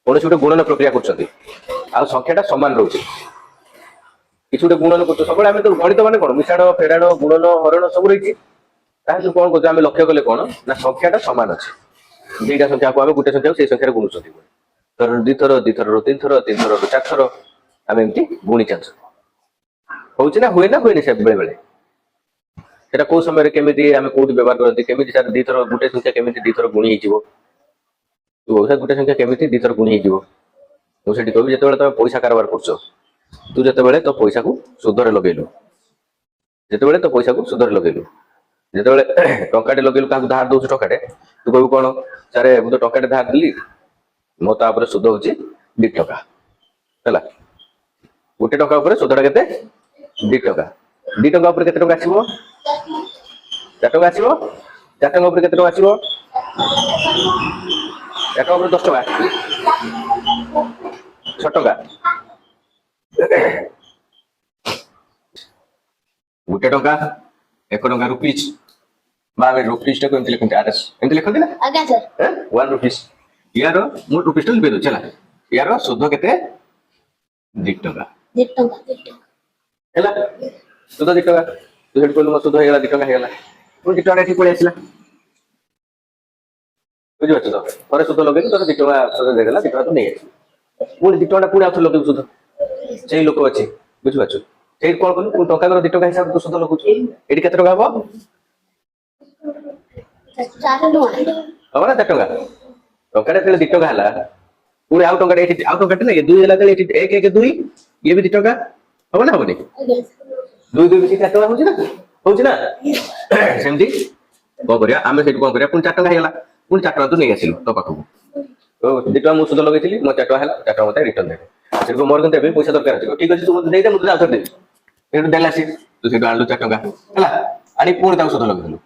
कौन गोटे गुणन प्रक्रिया कर संख्याटा सामान रोचे किसी गोटे गुणन कर सब तो गणित मैंने कौन मिशाण फेराण गुणन हरण सब रही कौन कर लक्ष्य कले कौन ना संख्याटा सामान अच्छे दुईटा संख्या को आम गोटे संख्या से संख्या गुणुच्च थर दिथर दिथर तीन थर तीन थर चार थर आम एमती गुणी चलु हूँ ना हुए से बेले बेले सेटा कौ समय केमी आम कौट व्यवहार करते केमी दिथर गोटे संख्या केमी दिथर गुणी हो गोटे संख्या केमी दिथर गुणी हो मुझे कहबी जो तुम पैसा कारबार कर तू जो तो पैसा को सुधर लगेलु जो तो पैसा को सुधर लगेलु जो टंकाटे लगेलु क्या धार दौ टंकाटे तू कहू कौन सारे मुझे तो टंकाटे धार देली मो तापर सुध हूँ 2 टका है गोटे टका सुधटा के 2 टका 2 टका के टका आसो 4 टका आसो 4 टका के टका आसो 4 टका 10 टका 6 टका गोटे टका 1 टका रुपीज रुपीज टाक लिखते आरएस एमती लिखते ना 1 रुपीज यार मो रुपीज लिखे दूँ चला यार सुध के 2 टका सुध 2 टका तू कहलु मो सुध हो 2 टका होगा 2 टका ये पलि आसला बुझे तो थे सुध लगे तो 2 टका सुध देगा 2 टका तो नहीं पुणी 2 टका पुणी आउ लगे सुध से लोक अच्छे बुझिपार से कौन कलु टका 2 टका हिसाब से सुध लगुच ये के टका हम हम ना 4 टका टंका 2 टका है पुणी आउ टंका आउ टंका ना 2 है 1 1 2 ये भी 2 टका हम ना हमनी 2 2 4 टका हूँ ना सेमती कौन कर आम से कौन कर पुणी 4 टका होगा पुणी 4 टका तू नहीं आसिलु तो पाखक 2 टका मुझे सुध लगे मो 4 टका है 4 टका मत रिटर्न देवे से मोर कि पैसा दरकार ठीक अच्छे तू दे मुझे आउथर देवी देला सी तू से आनु 4 टका है आनी पुणी सुध लगे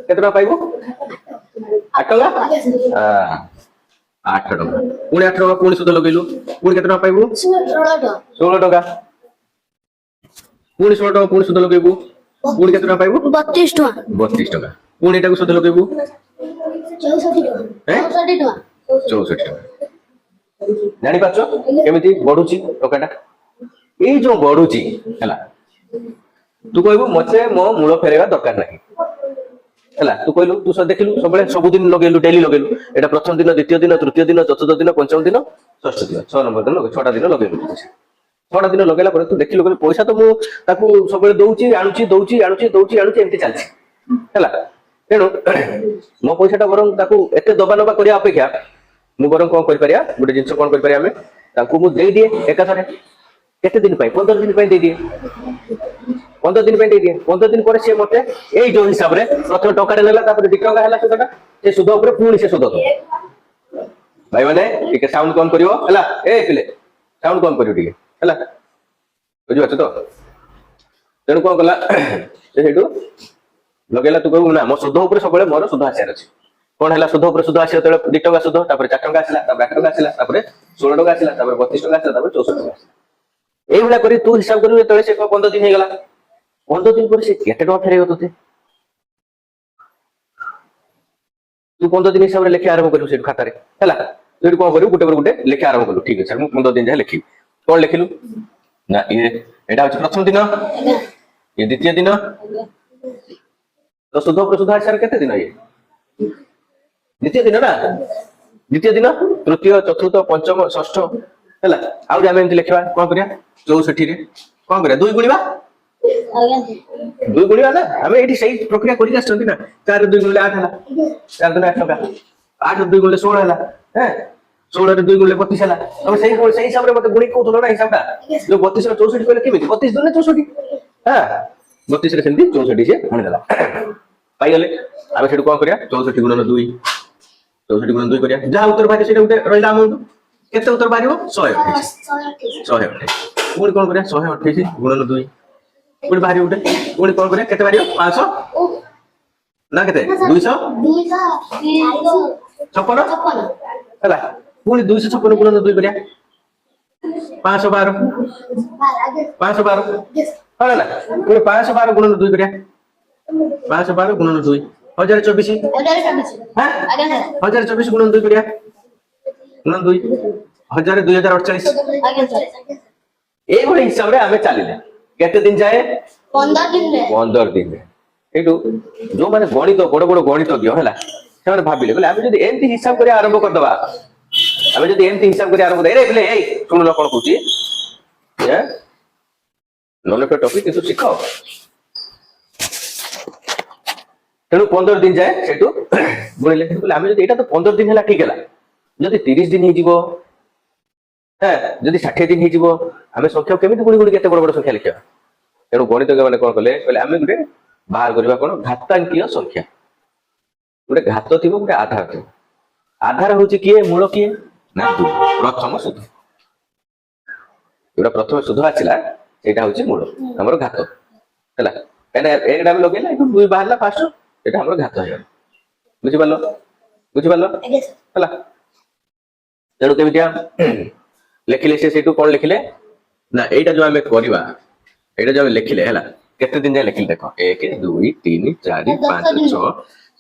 के पाइबू 8 टका 8 टका पुणी 8 टका पुणी सुध लगेलु पुणी के पाइबू 16 टका पुणी 16 टका पुणी सुध लगेबू पुणी के पाइबू 32 टका पुणी एटा सुध लगेबू 64 टका जानी पाछो केमिति बढ़ुची टकाटा ए जो बढ़ुची हला तू कहबू मते मो मूल फेरेगा दरकार नहीं हला तू कहलु तू सब देखिलु सब दिन लगेलु डेली लगेलु एटा प्रथम दिन द्वितीय दिन तृतीय दिन चतुर्थ दिन पंचम दिन षष्ठ दिन 6 नंबर दिन लगे 6टा दिन लगेलु 6टा दिन लगेला पर तू देखिलु पैसा तो मु ताकू सब दउची आणुची एमती चलची हला तेणु मो पैसाटा बरं ताकू एते दबा नबा करिया अपेक्षा मु बरं कौन कर परिया गोटे जिंस कौन कर परिया हमें ताकू मु दे दिए एकाथरे केते दिन पाई 15 दिन पाई दे दिए 15 दिन पाई दे दिए 15 दिन पर से मते एई जो हिसाब रे प्रथम टकाटे लेला तापर 2 टका हैला सुधटा से सुध ऊपर पुणी से सुध भाई माने ठीक साउंड कम करियो हैला ए पिले साउंड कम करियो ठीक हैला बुझि बात तो तेणु कौन कला से हेटू लगेला तू कहू ना मो सुध ऊपर सब मोर सुध आसार अछि कौन है सुध ऊपर सुध आस 2 टका सुध 4 टका आसला 8 टका आसला 16 टका आसला 32 टका आसला 64 टका आसला एई भला करी तू हिसाब करू तळे से 15 दिन हेगला 15 दिन पर से केते टका फेरेगो तोते तू 15 दिन हिसाब रे लेखि आरंभ करू से खाता रे हैला तू कोन करू गुटे पर गुटे लेखि आरंभ करू ठीक है सर मु 15 दिन जा लेखि कोन लेखिलु ना ये एटा होछ प्रथम दिन ये द्वितीय दिन तो सुध ऊपर सुध आसार केते दिन ये द्वितीय दिन ना द्वितीय दिन तृतीय चतुर्थ पंचम षष्ठ है आउ आम एमती लिखा कौन करिया 64 रे कौन करिया 2 गुणिबा 2 गुणिबा ना आम ये सही प्रक्रिया करी आछंती ना 4 2 गुणिले 8 हला 4 2 8 टका 8 2 गुणिले 16 हला हैं 16 रे 2 गुणिले 32 हला हम सही हिसाब रे मते गुणी कहउथलो ना हिसाबटा जो 32 रे 64 कहले केमिति 32 दुने 64 हां 32 रे सेंती 64 से गुणी देला पाई गले आबे सेठु कोन करिया 64 गुणन 2 64 गुणन 2 करिया जा उत्तर बारे सेटा उते रहिला अमाउंट केते उत्तर बारियो 128 पुणी कोन करिया 128 गुणन 2 पुणी बारी उते पुणी कोन करिया केते बारियो 500 ना केते 200 56 हला पुणी 256 गुणन 2 करिया 512 हला ना पुणी 512 गुणन 2 करिया 512 गुणन 2 1024 1024 गुणन 2 करिया गुणन 2 1000 2048 आगे सर ए भଳି हिसाब रे आमे चलिले केते दिन जाए 15 दिन रे 15 दिन एटू जो माने गणित बड़ बड़ गणितज्ञ हला से भाविले बोले आमे जदि एमती हिसाब करी आरंभ कर दबा आमे जदि एमती हिसाब करी आरंभ रे बोले ए सुन ल कोन कहूची ये नॉन ऑफ टॉपिक किछु सिखाओ तेणु 15 दिन जाए सेटू गुणिले बोले आमे जदि एटा तो 15 दिन हला ठीक हला जदि 30 दिन ही जीवो है जदि 60 दिन ही जीवो आमे संख्या केमिति गुणी गुणी केते बड़ बड़ संख्या लिखिया तेणु गणितज्ञ माने कोन कहले कहले आमे गुटे बाहर करबा कोन घातांकीय संख्या गुटे घात थिबो गुटे आधार थिबो आधार होची किए मूल किए ना 2 प्रथम सुध एटा प्रथम सुध आछिला एटा होची मूल हमर घात हला एना एकटा हम लगेला एटू 2 बाहरला फास्ट एटा हमर घात है बुझि पालो आगे सर हला तेणु केमितिया लिखिले से सेटू कोन लिखिले ना एटा जो हमें करबा एटा जो लिखिले हला केते दिन जाय लिखिले देखो 1 2 3 4 5 6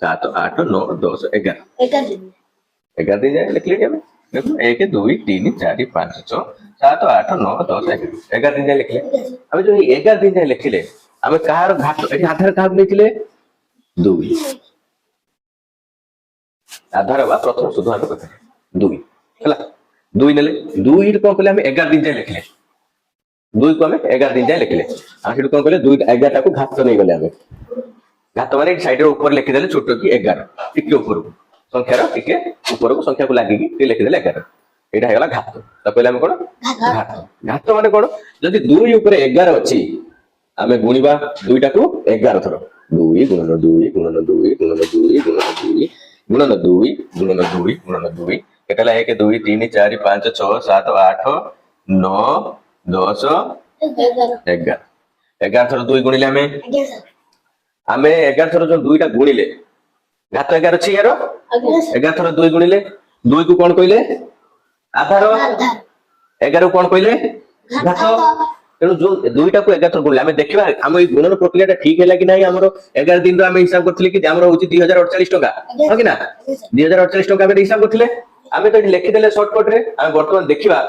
7 8 9 10 11 11 दिन जाए लिखिले हमें देखो 1 2 3 4 5 6 7 8 9 10 11 दिन जाए लिखिले हमें जो 11 दिन जाए लिखिले हमें कहार घात एठी आधार कहा लिखिले 2 आधार बा प्रथम सुध हम कहते 2 हला 2 नेले 2 कोन कहले हमें 11 दिन जाए लिखिले 2 को हमें 11 दिन जाए लिखिले आ सेटू कोन कहले 2 11 टा को घात नहीं गले हमें घात माने साइड रे ऊपर लिखि देले छोटो की 11 टिके ऊपर को संख्या रो टिके ऊपर को संख्या को लागि की लिखि देले 11 एटा हेला घात त पहिले हम कोन घात घात माने कोन जदी 2 ऊपर 11 अछि हमें गुणीबा 2 टा को 11 थरो 2 गुणन 2 गुणन 2 गुणन 2 गुणन 2 गुणन 2 गुणन 2 गुणन 2 केतला 1 2 3 4 5 6 7 8 9 10 11 11 थरो 2 गुणिले हमें आगे सर हमें 11 थरो जो 2 टा गुणिले घात 11 अछि यारो 11 थरो 2 गुणिले 2 को कोन कहले आधार 11 को कोन कहले घात तेणु जो 2 टा को 11 थरो गुणिले हमें देखिबा हम ई गुणन प्रक्रियाटा ठीक हैला कि नाही हमरो 11 दिन रो हमें हिसाब करथिले कि हमरो होची 2048 टका हो कि ना 2048 टका हमें हिसाब करथिले हमें तो लिखि देले शॉर्टकट रे हम वर्तमान देखिबा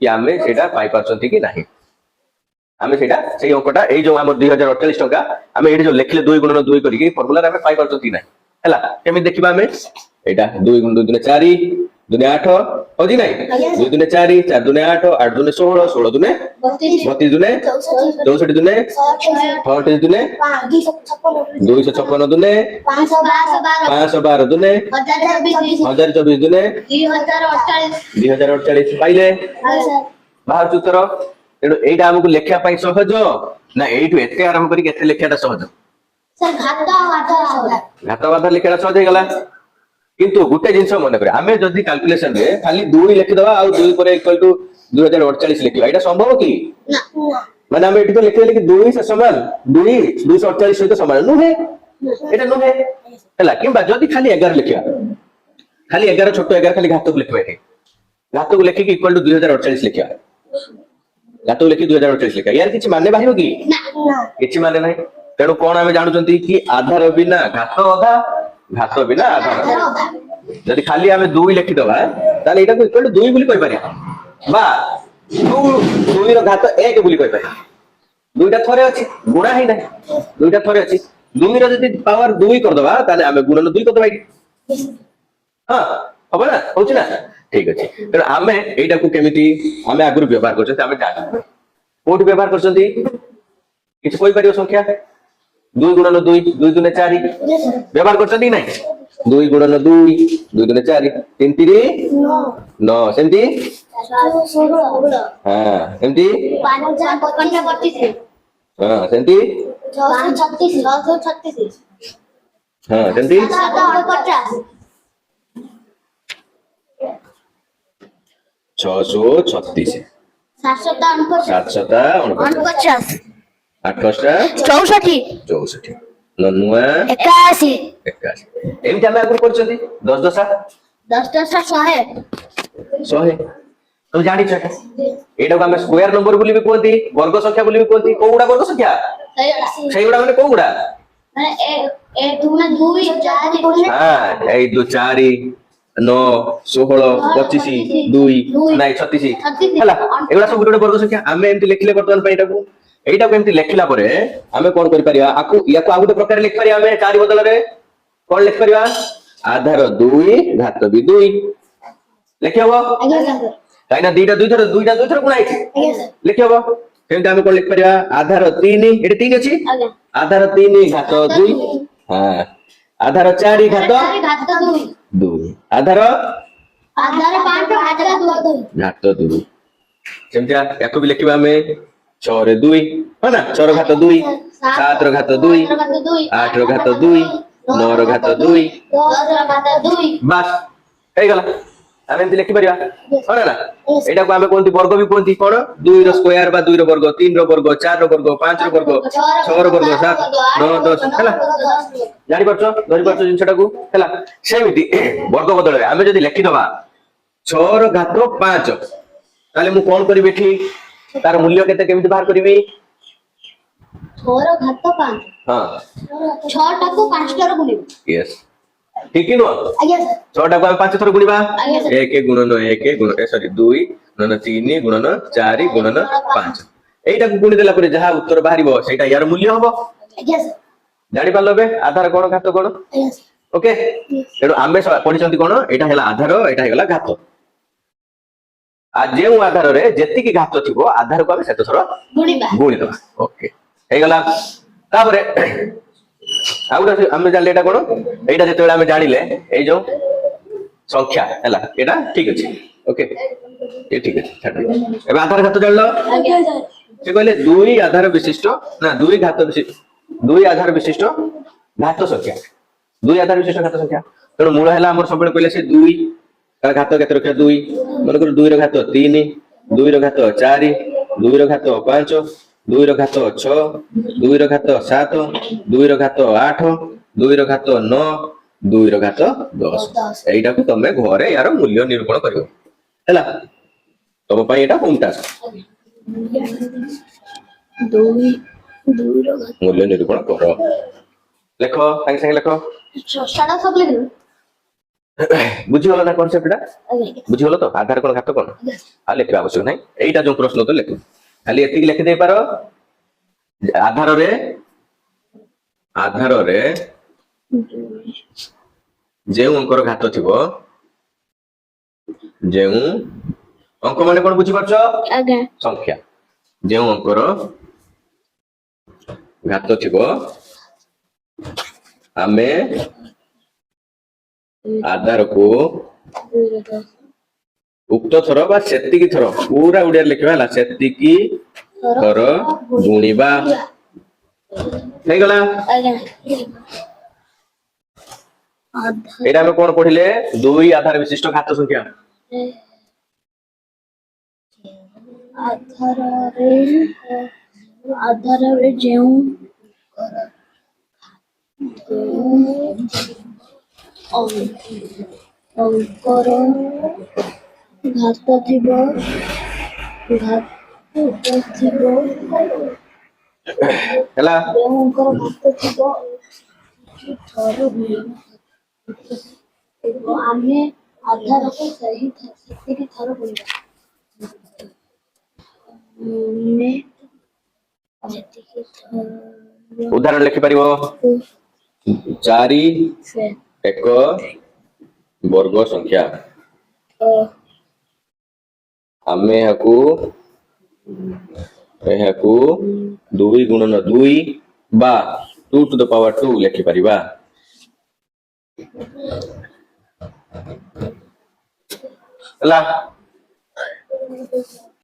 कि हमें सेटा पाई परछंती कि नाही हमें सेटा सेही अंकटा ए जो हमर 2048 टका हमें एडी जो लिखले 2 गुणन 2 करी के फार्मूला हमें पाई परछंती नाही हला केमि देखिबा हमें एटा 2 गुण 2 दुने 4 दुने 8 होजी नाही 2 दुने 4 4 दुने 8 8 दुने 16 16 दुने 32 दुने 64 दुने 68 दुने 256 दुने 512 दुने 1024 दुने 2048 पाइले बाहर चुतर तेणु एटा हमको लेखा पाई सहज ना एठु एते आरंभ करी केते लेखाटा सहज सर घात आधार लेखाटा सहज हे गला किंतु गुटे जिंस मन करे आमे जदी कैलकुलेशन रे खाली 2 लिखि दबा आ 2 पर इक्वल टू 2048 लिखिबा एटा संभव की ना माने हम एठी तो लिखि देले कि 2 से समान 2 248 सहित समान नु है एटा नु है हला किबा जदी खाली 11 लिखिया खाली 11 छोटो 11 खाली घात को लिखबा एठी घात को लिखि कि इक्वल टू 2048 लिखिया घात को लिखि 2048 लिखिया यार किछि माने बाहिबो की ना किछि माने नाही तेणु कोन आमे जानुचंती कि आधार बिना घात अधा घात बिना आधार जदि खाली आमे 2 लिखि दबा ताले एटा को इक्वल टू 2 बोली कहि पारिया बा 2 रो घात 1 बोली कहि पारिया 2 टा थरे अछि गुणा हे नाही 2 टा थरे अछि 2 रो जदि पावर 2 कर दबा ताले आमे गुणन 2 कर दबा हां होबा ना होछि ना ठीक अछि तेणु आमे एटा को केमिति आमे आगुर व्यवहार करछते आमे जानि कोड व्यवहार करछंती किछ कोइ परियो संख्या 2 गुणन 2 2 दुने 4 व्यवहार करछंती नाही 2 गुणन 2 2 दुने 4 3 3 9 सेमती 16 हां सेमती 5 हां सेमती 36 हां सेमती 50 636 749 64 ननुआ 81 एमती हम आगुर करछंती 10 10 100 तुम जानि छ एटा को हम स्क्वायर नंबर बोली भी कहती वर्ग संख्या बोली भी कहती कोउडा वर्ग संख्या सेइडा माने कोउडा माने ए 2 में 2 4 हां ए 2 4 9 16 25 2 ନାଇଁ 36 ହେଲା ଏଗୁଡା ସବୁ ଗୋଟେ ବର୍ଗ ସଂଖ୍ୟା ଆମେ ଏମିତି ଲେଖିଲେ ବର୍ତ୍ତମାନ ପାଇଁ ଏଇଟାକୁ ଏମିତି ଲେଖିଲା ପରେ ଆମେ କଣ କରିପାରିବା ୟାକୁ ଆଉ ଗୋଟେ ପ୍ରକାର ଲେଖିପାରିବା ଆମେ 4 ବଦଳରେ କଣ ଲେଖିପାରିବା ଆଧାର 2 ଘାତ ବି 2 ଲେଖି ହବ ଆଜ୍ଞା ସାର୍ କାହିଁକିନା ଦୁଇଟା ଦୁଇଥର ଗୁଣା ହେଇଛି ଆଜ୍ଞା ସାର୍ ଲେଖି ହବ ସେମିତି ଆମେ କଣ ଲେଖିପାରିବା ଆଧାର 3 ଏଠି 3 ଅଛି ଆଜ୍ଞା ଆଧାର 3 ଘାତ 2 ହଁ ଆଧାର 4 ଘାତ ଘାତ 2 2 ଆଧାର ଆଧାର 5 ଘାତ 2 ସେମିତି ୟାକୁ ବି ଲେଖିବା ଆମେ 6 ରେ 2 ହଁ ନା 6 ର ଘାତ 2 7 ର ଘାତ 2 8 ର ଘାତ 2 9 ର ଘାତ 2 10 ଘାତ 2 ବାସ୍ ହେଇଗଲା ଆମେ ଏମିତି ଲେଖିପାରିବା ହଁ ନା ଏଇଟାକୁ ଆମେ କୁହନ୍ତି ବର୍ଗ ବି କୁହନ୍ତି କଣ 2 ର ସ୍କୋୟାର ବା 2 ର ବର୍ଗ 3 ର ବର୍ଗ 4 ର ବର୍ଗ 5 ର ବର୍ଗ 6 ର ବର୍ଗ 7 9 10 ହେଲା ଜାଣିପାରୁଛ ଧରିପାରୁଛ ଜିନିଷଟାକୁ ହେଲା ସେମିତି ବର୍ଗ ବଦଳରେ ଆମେ ଯଦି ଲେଖିଦବା 6 ର ଘାତ 5 ତାହେଲେ ମୁଁ କଣ କରିବି ଏଠି ତାର ମୂଲ୍ୟ କେତେ କେମିତି ବାହାର କରିବି 6 ର ଘାତ 5 ହଁ 6 ଟାକୁ 5 ଥର ଗୁଣିବୁ यस ठीक है नो ଆଜ୍ଞା ସାର୍ 6 ଟାକୁ ଆମେ 5 ଥର ଗୁଣିବା ଆଜ୍ଞା ସାର୍ 1 ଗୁଣନ 1 ଗୁଣ ସରି 2 ଗୁଣନ 3 ଗୁଣନ 4 ଗୁଣନ 5 ଏଇଟାକୁ ଗୁଣି ଦେଲା ପରେ ଯାହା ଉତ୍ତର ବାହାରିବ ସେଇଟା ୟାର ମୂଲ୍ୟ ହବ ଆଜ୍ଞା ସାର୍ ଜାଣି ପାରିଲ ଏବେ ଆଧାର କଣ ଘାତ କଣ ଆଜ୍ଞା ସାର୍ ଓକେ ତେଣୁ ଆମେ ପଢିଛନ୍ତି କଣ ଏଇଟା ହେଲା ଆଧାର ଏଇଟା ହେଇଗଲା ଘାତ ଯେଉଁ ଆଧାରରେ ଯେତିକି ଘାତ ଥିବ ଆଧାରକୁ ଆମେ ସେତେ ଥର ଗୁଣିବା ଗୁଣିଦବା ଓକେ ହେଇଗଲା ତାପରେ ଆଉ ଗୋଟେ ଆମେ ଜାଣିଲେ ଏଇଟା କଣ ଏଇଟା ଯେତେବେଳେ ଆମେ ଜାଣିଲେ ଏଇ ଯୋଉ ସଂଖ୍ୟା ହେଲା ଏଇଟା ଠିକ ଅଛି ଓକେ ଏ ଠିକ ଅଛି ଛାଡ ଏବେ ଆଧାର ଘାତ ଜାଣିଲ ଆଜ୍ଞା ସାର୍ ସେ କହିଲେ 2 ଆଧାର ବିଶିଷ୍ଟ ନା 2 ଘାତ ବିଶିଷ୍ଟ 2 ଆଧାର ବିଶିଷ୍ଟ ଘାତ ସଂଖ୍ୟା 2 ଆଧାର ବିଶିଷ୍ଟ ଘାତ ସଂଖ୍ୟା ତେଣୁ ମୂଳ ହେଲା ଆମର ସବୁବେଳେ କହିଲେ ସେ 2 ଘାତ କେତେ ରଖିବା 2 ମନେକର 2 ର ଘାତ 3 2 ର ଘାତ 4 2 ର ଘାତ 5 2 ର ଘାତ 6 2 ର ଘାତ 7 2 ର ଘାତ 8 2 ର ଘାତ 9 2 ର ଘାତ 10 ଏଇଟାକୁ ତମେ ଘରେ ୟାର ମୂଲ୍ୟ ନିରୂପଣ କରିବ ହେଲା ତମ ପାଇଁ ଏଇଟା ହୋମ ଟାସ୍କ 2 ର ଘାତ ମୂଲ୍ୟ ନିରୂପଣ କର ଲେଖ ସାଙ୍ଗେ ସାଙ୍ଗେ ଲେଖ ଷଷ୍ଠଟା ସବୁ ଲେଖିଲୁ ବୁଝିଗଲ ନା କନସେପ୍ଟ ଟା ଆଜ୍ଞା ବୁଝିଗଲ ତ ଆଧାର କଣ ଘାତ କଣ ଆଉ ଲେଖିବା ଆବଶ୍ୟକ ନାହିଁ ଏଇଟା ଯୋଉ ପ୍ରଶ୍ନ ତ ଲେଖ ଖାଲି ଏତିକି ଲେଖି ଦେଇପାର ଆଧାରରେ ଯେଉଁ ଅଙ୍କର ଘାତ ଥିବ ଯେଉଁ ଅଙ୍କ ମାନେ କଣ ବୁଝିପାରୁଛ ଆଜ୍ଞା ସଂଖ୍ୟା ଯେଉଁ ଅଙ୍କର ଘାତ ଥିବ ଆମେ ଆଧାରକୁ ଉକ୍ତ ଥର ବା ସେତିକି ଥର ପୁରା ଓଡିଆରେ ଲେଖିବା ହେଲା ସେତିକି ଥର ଗୁଣିବା ହେଇଗଲା ଆଜ୍ଞା ଏଇଟା ଆମେ କଣ ପଢିଲେ 2 ଆଧାର ବିଶିଷ୍ଟ ଘାତ ସଂଖ୍ୟା ଆଧାରରେ ଯେଉଁ ଅଙ୍କର ଘାତ ଥିବ ହେଲା ଯେଉଁ ଅଙ୍କର ଘାତ ଥିବ ଥର ଗୁଣିବା ଆମେ ଆଧାରକୁ ସେତିକି ଥର ଗୁଣିବା ଆମେ ସେତିକି ଥର ଉଦାହରଣ ଲେଖିପାରିବ 4 ଏକ ବର୍ଗ ସଂଖ୍ୟା ଆମେ ଏହାକୁ 2 ଗୁଣନ 2 ବା 2 to the power 2 ଲେଖିପାରିବା ହେଲା